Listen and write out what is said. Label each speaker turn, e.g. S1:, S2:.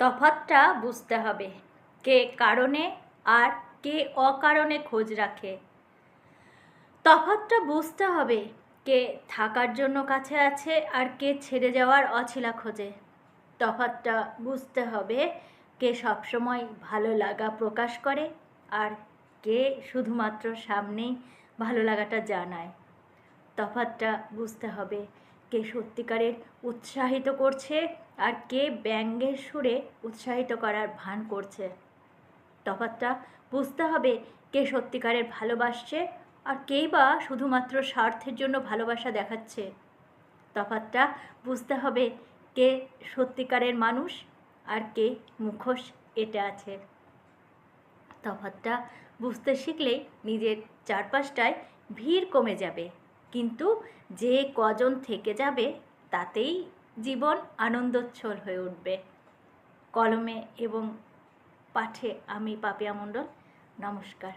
S1: তফাৎটা বুঝতে হবে, কে কারণে আর কে অকারণে খোঁজ রাখে। তফাৎটা বুঝতে হবে, কে থাকার জন্য কাছে আছে আর কে ছেড়ে যাওয়ার অছিলা খোঁজে। তফাৎটা বুঝতে হবে, কে সবসময় ভালো লাগা প্রকাশ করে আর কে শুধুমাত্র সামনেই ভালো লাগাটা জানায়। তফাৎটা বুঝতে হবে, কে সত্যিকারের উৎসাহিত করছে আর কে ব্যঙ্গের সুরে উৎসাহিত করার ভান করছে। তফাৎটা বুঝতে হবে, কে সত্যিকারের ভালোবাসছে আর কেই বা শুধুমাত্র স্বার্থের জন্য ভালোবাসা দেখাচ্ছে। তফাৎটা বুঝতে হবে, কে সত্যিকারের মানুষ আর কে মুখোশ এঁটে আছে। তফাৎটা বুঝতে শিখলেই নিজের চারপাশটায় ভিড় কমে যাবে, কিন্তু যে কজন থেকে যাবে তাতেই জীবন আনন্দোচ্ছল হয়ে উঠবে। কলমে এবং পাঠে আমি পাপিয়া মণ্ডল। নমস্কার।